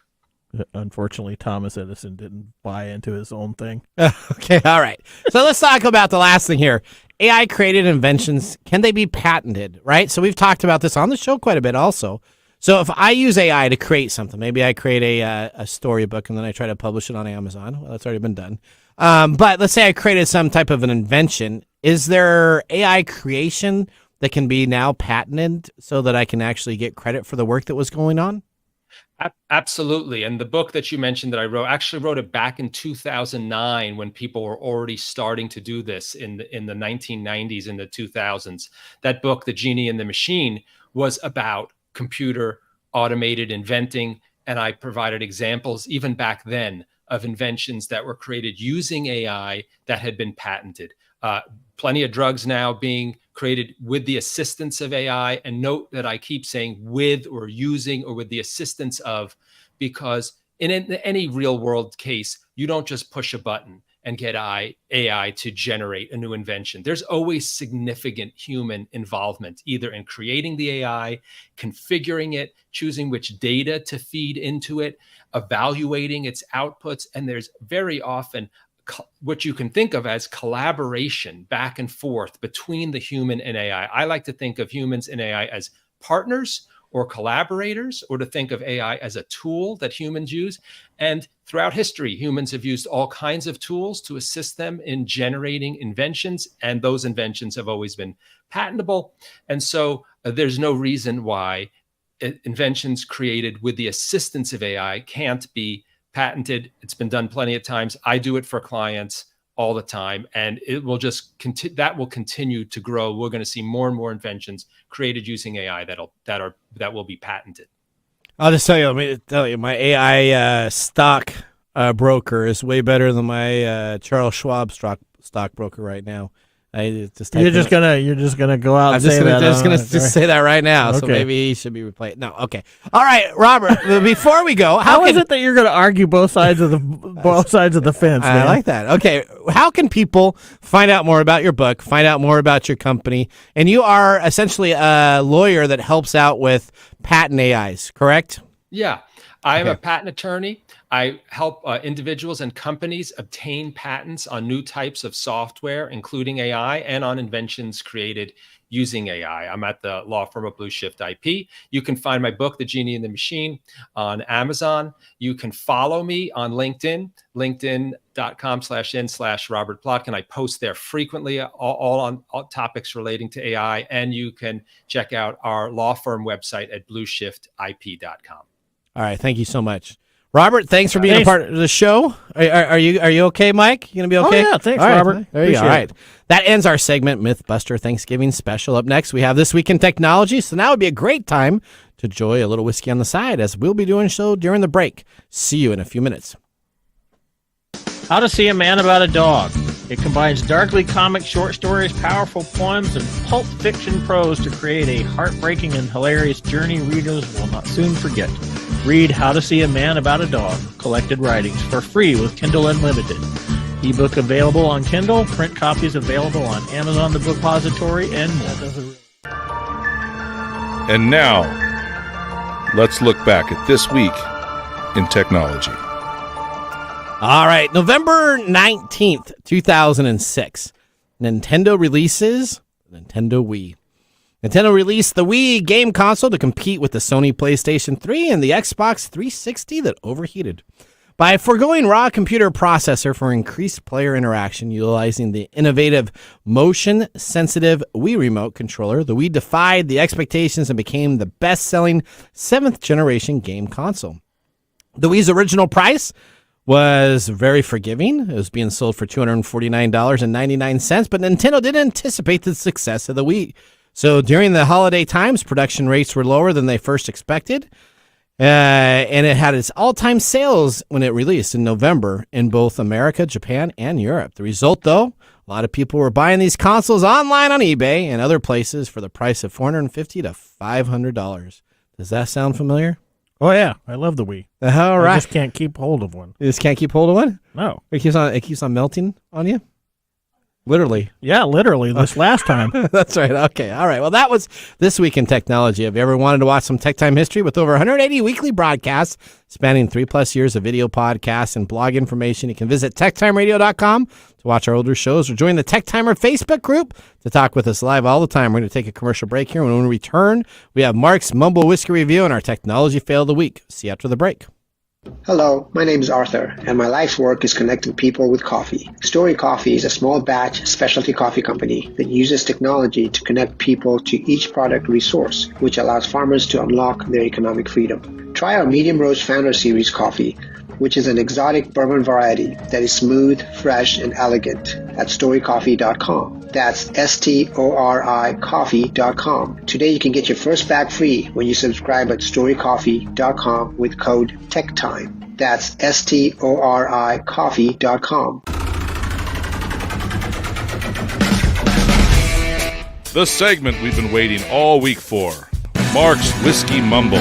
Unfortunately, Thomas Edison didn't buy into his own thing. Okay, all right. So let's talk about the last thing here. AI created inventions, can they be patented, right? So we've talked about this on the show quite a bit also. So if I use AI to create something, maybe I create a storybook and then I try to publish it on Amazon. Well, that's already been done. But let's say I created some type of an invention. Is there AI creation that can be now patented so that I can actually get credit for the work that was going on? Absolutely. And the book that you mentioned that I actually wrote it back in 2009 when people were already starting to do this in the 1990s and the 2000s. That book, The Genie and the Machine, was about computer automated inventing. And I provided examples even back then of inventions that were created using AI that had been patented. Plenty of drugs now being created with the assistance of AI. And note that I keep saying with or using or with the assistance of, because in any real world case, you don't just push a button and get AI to generate a new invention. There's always significant human involvement, either in creating the AI, configuring it, choosing which data to feed into it, evaluating its outputs. And there's very often what you can think of as collaboration back and forth between the human and AI. I like to think of humans and AI as partners or collaborators, or to think of AI as a tool that humans use. And throughout history, humans have used all kinds of tools to assist them in generating inventions, and those inventions have always been patentable. And so there's no reason why inventions created with the assistance of AI can't be patented. It's been done plenty of times. I do it for clients all the time, and it will just that will continue to grow. We're going to see more and more inventions created using AI that will be patented. I'll just tell you, my AI stock broker is way better than my Charles Schwab stock broker right now. You're just gonna go out. I'm and say that. just gonna say that right now. Okay. So maybe he should be replaced. No, okay. All right, Robert. Before we go, how is it that you're gonna argue both sides of the fence? I like that. Okay, how can people find out more about your book, find out more about your company? And you are essentially a lawyer that helps out with patent AIs, correct? Yeah, I am a patent attorney. I help individuals and companies obtain patents on new types of software, including AI, and on inventions created using AI. I'm at the law firm of BLueShiftIP. You can find my book, The Genie and the Machine, on Amazon. You can follow me on LinkedIn, linkedin.com/in/Robert Plotkin. I post there frequently, all on all topics relating to AI. And you can check out our law firm website at BLueShiftIP.com. All right. Thank you so much. Robert, thanks for being a part of the show. Are you okay, Mike? You going to be okay? Oh, yeah. Thanks, all right, Robert. There you go. All right. That ends our segment, Mythbuster Thanksgiving Special. Up next, we have This Week in Technology. So now would be a great time to enjoy a little whiskey on the side, as we'll be doing so during the break. See you in a few minutes. How to See a Man About a Dog. It combines darkly comic short stories, powerful poems, and pulp fiction prose to create a heartbreaking and hilarious journey readers will not soon forget. Read How to See a Man About a Dog, Collected Writings, for free with Kindle Unlimited. Ebook available on Kindle, print copies available on Amazon, the Bookpository, and more. And now, let's look back at this week in technology. All right, November 19th, 2006, Nintendo releases Nintendo Wii. Nintendo released the Wii game console to compete with the Sony PlayStation 3 and the Xbox 360 that overheated. By foregoing raw computer processor for increased player interaction utilizing the innovative motion-sensitive Wii Remote controller, the Wii defied the expectations and became the best-selling 7th-generation game console. The Wii's original price was very forgiving. It was being sold for $249.99, but Nintendo didn't anticipate the success of the Wii. So during the holiday times, production rates were lower than they first expected, and it had its all-time sales when it released in November in both America, Japan, and Europe. The result, though, a lot of people were buying these consoles online on eBay and other places for the price of $450 to $500. Does that sound familiar? Oh, yeah. I love the Wii. All right. I just can't keep hold of one. You just can't keep hold of one? No. It keeps on melting on you? Literally. Yeah, literally this last time. That's right. Okay. All right. Well, that was This Week in Technology. If you ever wanted to watch some Tech Time history with over 180 weekly broadcasts spanning 3+ years of video podcasts and blog information, you can visit TechTimeRadio.com to watch our older shows or join the Tech Timer Facebook group to talk with us live all the time. We're going to take a commercial break here. And when we return, we have Mark's Mumble Whiskey Review and our Technology Fail of the Week. See you after the break. Hello, my name is Arthur, and my life's work is connecting people with coffee. Story Coffee is a small batch specialty coffee company that uses technology to connect people to each product resource, which allows farmers to unlock their economic freedom. Try our Medium Roast Founder Series coffee, which is an exotic bourbon variety that is smooth, fresh, and elegant at storycoffee.com. That's STORI coffee.com. Today you can get your first bag free when you subscribe at storycoffee.com with code TechTime. That's STORI coffee.com. The segment we've been waiting all week for. Mark's Whiskey Mumble.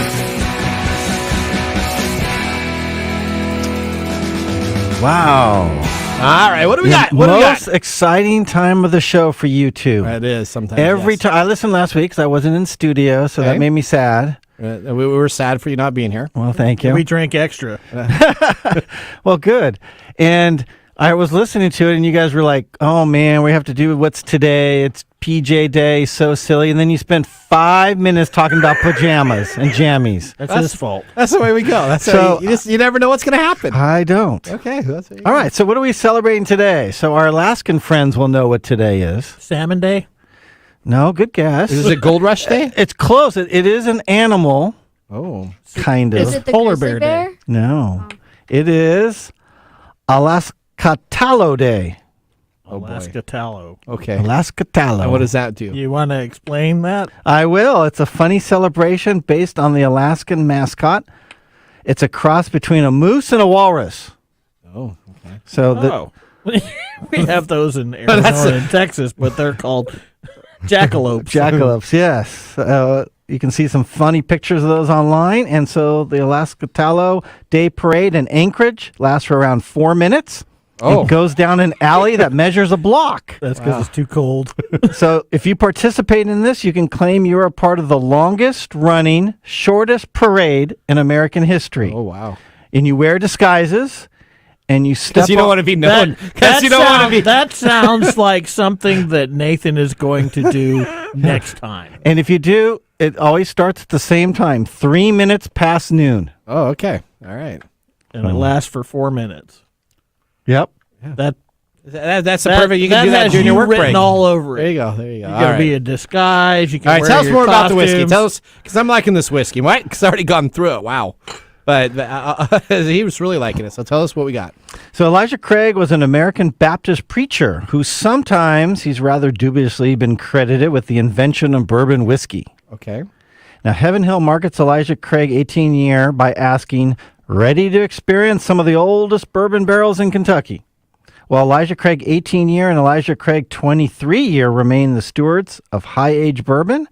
Wow. All right, what do we got? Most exciting time of the show for you two. It is sometimes. Every time I listened last week because I wasn't in studio, so that made me sad. We were sad for you not being here. Well, thank you. We drank extra. Well, good. And I was listening to it, and you guys were like, "Oh man, we have to do what's today. It's PJ Day, so silly." And then you spent 5 minutes talking about pajamas and jammies. That's his fault. That's the way we go. That's so you never know what's going to happen. I don't. Okay. All right. So what are we celebrating today? So our Alaskan friends will know what today is. Salmon Day? No, good guess. Is it Gold Rush Day? It's close. It is an animal. Oh, kind of. Is it the Polar grizzly bear bear? day? No, it is Alaskatalo Day. Alaska Tallow. Okay. Alaskatalo. And what does that do? You want to explain that? I will. It's a funny celebration based on the Alaskan mascot. It's a cross between a moose and a walrus. Oh, okay. So we have those in Arizona and Texas, but they're called jackalopes. Jackalopes, yes. You can see some funny pictures of those online. And so the Alaskatalo Day Parade in Anchorage lasts for around 4 minutes. Oh. It goes down an alley that measures a block. That's because it's too cold. So if you participate in this, you can claim you're a part of the longest running, shortest parade in American history. Oh, wow. And you wear disguises, and you step Because you don't want to be known. Because you don't want to be. That sounds like something that Nathan is going to do next time. And if you do, it always starts at the same time, 3 minutes past noon. Oh, okay. All right. And it lasts for 4 minutes. Yep. That's the perfect. You can do that during your work break. Written all over it. There you go. You got to be a disguise. You can all right, wear tell us your more about the whiskey. costumes. Tell us, because I'm liking this whiskey. Right? Because I've already gone through it. Wow. But he was really liking it. So tell us what we got. So Elijah Craig was an American Baptist preacher who sometimes he's rather dubiously been credited with the invention of bourbon whiskey. Okay. Now, Heaven Hill markets Elijah Craig 18-year by asking, ready to experience some of the oldest bourbon barrels in Kentucky. Well, Elijah Craig 18-year and Elijah Craig 23-year remain the stewards of high-age bourbon.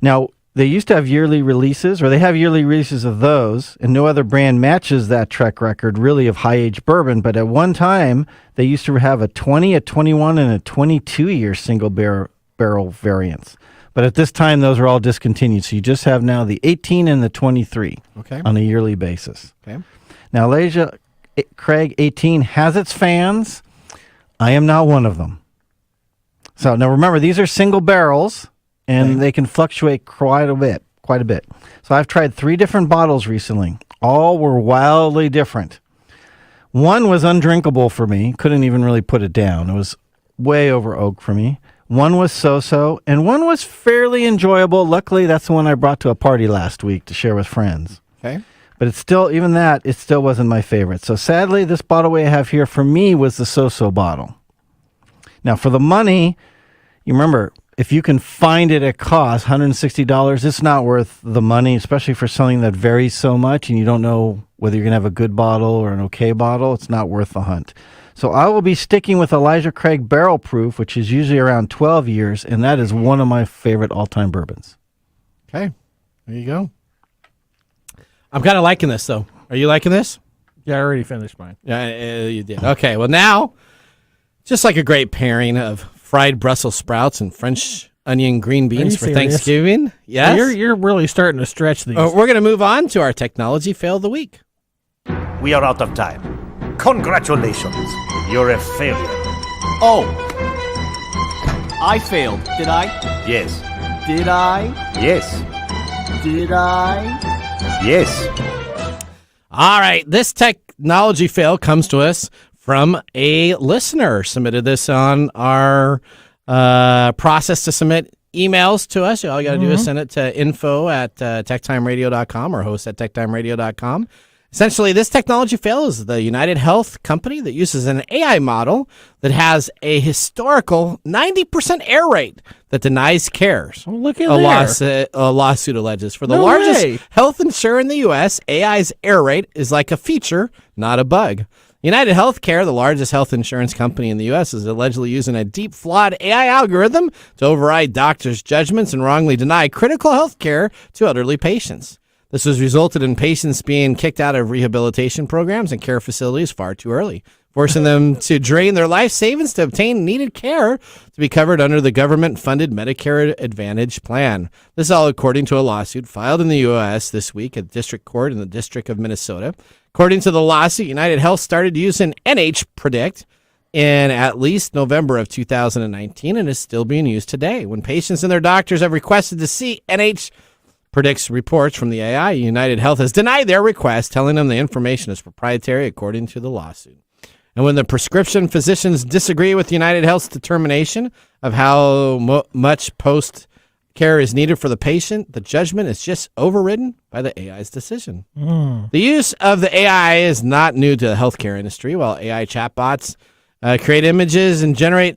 Now, they used to have yearly releases, or they have yearly releases of those, and no other brand matches that track record, really, of high-age bourbon. But at one time, they used to have a 20, a 21, and a 22-year single barrel variants. But at this time, those are all discontinued. So you just have now the 18 and the 23 on a yearly basis. Okay. Now, Elijah Craig 18 has its fans. I am not one of them. So now remember, these are single barrels, and they can fluctuate quite a bit. So I've tried 3 different bottles recently. All were wildly different. One was undrinkable for me. Couldn't even really put it down. It was way over oak for me. One was so-so, and one was fairly enjoyable. Luckily, that's the one I brought to a party last week to share with friends. Okay. But it's still, even that, it still wasn't my favorite. So sadly, this bottle we have here for me was the so-so bottle. Now, for the money, you remember, if you can find it at cost, $160, it's not worth the money, especially for something that varies so much and you don't know whether you're going to have a good bottle or an okay bottle. It's not worth the hunt. So I will be sticking with Elijah Craig Barrel Proof, which is usually around 12 years, and that is one of my favorite all-time bourbons. Okay. There you go. I'm kind of liking this, though. Are you liking this? Yeah, I already finished mine. Yeah, you did. Okay, well, now Just like a great pairing of fried Brussels sprouts and French onion green beans for serious? Thanksgiving. Yes. You're really starting to stretch these. We're going to move on to our technology fail of the week. We are out of time. Congratulations. You're a failure. Oh. I failed, did I? Yes. Did I? Yes. Did I? Yes. All right. This technology fail comes to us from a listener. Submitted this on our process to submit emails to us. All you got to do is send it to info@techtimeradio.com or host@techtimeradio.com. Essentially, this technology fail is the United Health company that uses an AI model that has a historical 90% error rate that denies care. Oh, look at there. A lawsuit alleges. For the No largest way. health insurer in the U.S., AI's error rate is like a feature, not a bug. United Healthcare, the largest health insurance company in the U.S., is allegedly using a deep, flawed AI algorithm to override doctors' judgments and wrongly deny critical health care to elderly patients. This has resulted in patients being kicked out of rehabilitation programs and care facilities far too early, forcing them to drain their life savings to obtain needed care to be covered under the government-funded Medicare Advantage plan. This is all according to a lawsuit filed in the U.S. this week at district court in the District of Minnesota. According to the lawsuit, United Health started using NH Predict in at least November of 2019 and is still being used today. When patients and their doctors have requested to see NH Predict's reports from the AI, United Health has denied their request, telling them the information is proprietary according to the lawsuit. And when the prescription physicians disagree with United Health's determination of how much post-care is needed for the patient, the judgment is just overridden by the AI's decision. The use of the AI is not new to the healthcare industry. While AI chatbots create images and generate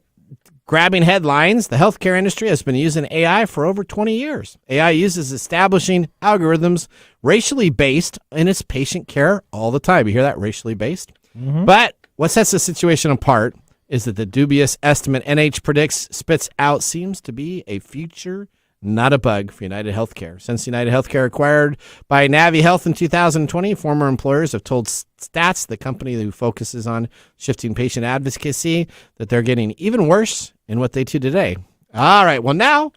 grabbing headlines, the healthcare industry has been using AI for over 20 years. AI uses establishing algorithms racially based in its patient care all the time. You hear that? Racially based? But what sets the situation apart is that the dubious estimate NH Predicts spits out seems to be a feature, not a bug, for United Healthcare. Since United Healthcare acquired by Navi Health in 2020, former employers have told Stats, the company who focuses on shifting patient advocacy, that they're getting even worse in what they do today. All right, well, now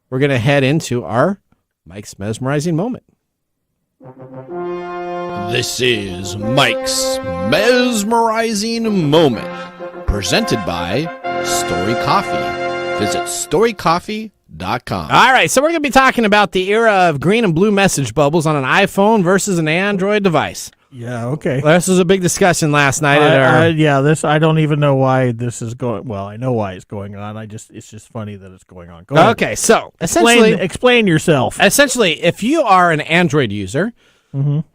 we're going to head into our Mike's Mesmerizing Moment. This is Mike's Mesmerizing Moment, presented by Story Coffee. Visit storycoffee.com. All right, so we're going to be talking about the era of green and blue message bubbles on an iPhone versus an Android device. Yeah, okay. This was a big discussion last night. I don't even know why this is going. Well, I know why it's going on. It's just funny that it's going on. Go ahead. Okay, so essentially, explain yourself. Essentially, if you are an Android user and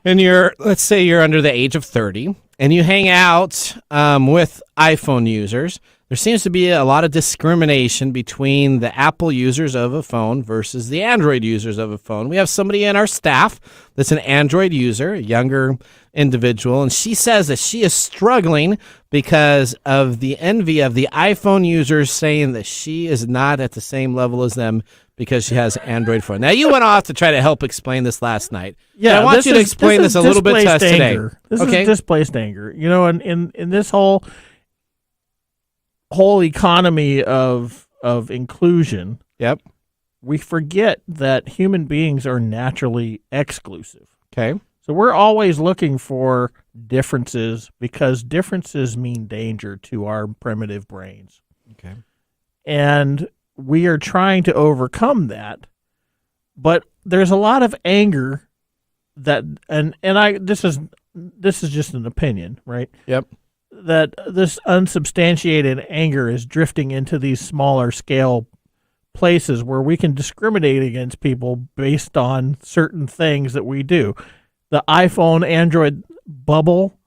let's say you're under the age of 30 and you hang out with iPhone users, there seems to be a lot of discrimination between the Apple users of a phone versus the Android users of a phone. We have somebody in our staff that's an Android user, a younger individual, and she says that she is struggling because of the envy of the iPhone users, saying that she is not at the same level as them because she has an Android phone. Now, you went off to try to help explain this last night. Yeah, I want you to explain this a little bit to us today. This is displaced anger. You know, in this whole economy of inclusion, we forget that human beings are naturally exclusive. Okay. So we're always looking for differences because differences mean danger to our primitive brains. Okay. And we are trying to overcome that. But there's a lot of anger that this is just an opinion, right? Yep. That this unsubstantiated anger is drifting into these smaller scale places where we can discriminate against people based on certain things that we do. The iPhone Android bubble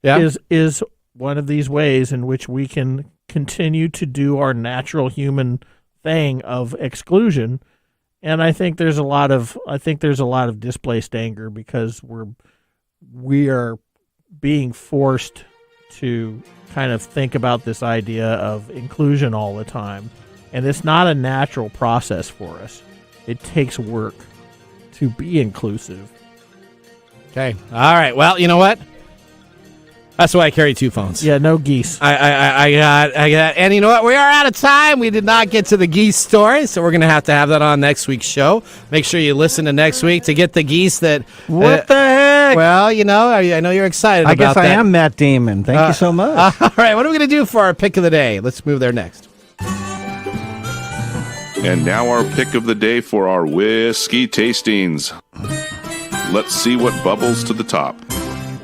is one of these ways in which we can continue to do our natural human thing of exclusion. And I think there's a lot of displaced anger because we are being forced to kind of think about this idea of inclusion all the time. And it's not a natural process for us. It takes work to be inclusive. Okay. All right. Well, you know what? That's why I carry 2 phones. Yeah, no geese. I got, and you know what? We are out of time. We did not get to the geese story, so we're going to have that on next week's show. Make sure you listen to next week to get the geese that. What the heck? Well, you know, I know you're excited I about guess I am Matt Damon. Thank you so much. All right, what are we going to do for our pick of the day? Let's move there next. And now our pick of the day for our whiskey tastings. Let's see what bubbles to the top.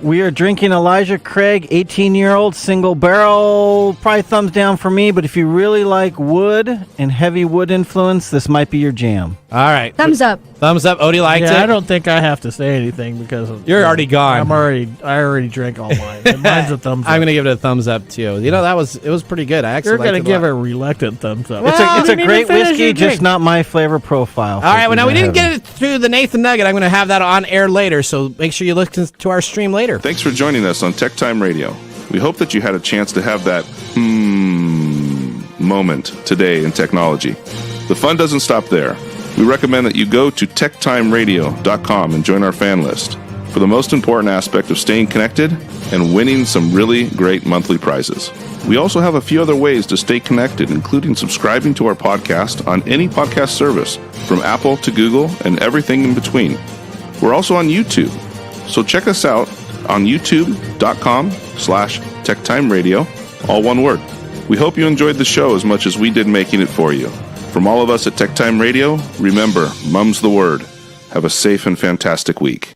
We are drinking Elijah Craig, 18-year-old, single barrel. Probably thumbs down for me, but if you really like wood and heavy wood influence, this might be your jam. All right. Thumbs up. Thumbs up. Odie liked it. I don't think I have to say anything because you're already gone. I already drank all mine. And mine's a thumbs up. I'm going to give it a thumbs up too. You know, it was pretty good. I actually You're going to give it a reluctant thumbs up. It's a great whiskey, just not my flavor profile. All right, well, now we didn't get it through the Nathan Nugget. I'm going to have that on air later, so make sure you listen to our stream later. Thanks for joining us on TechTime Radio. We hope that you had a chance to have that moment today in technology. The fun doesn't stop there. We recommend that you go to TechTimeRadio.com and join our fan list for the most important aspect of staying connected and winning some really great monthly prizes. We also have a few other ways to stay connected, including subscribing to our podcast on any podcast service, from Apple to Google and everything in between. We're also on YouTube, so check us out on youtube.com/TechTimeRadio, all one word. We hope you enjoyed the show as much as we did making it for you. From all of us at TechTime Radio, remember, Mumm's the word. Have a safe and fantastic week.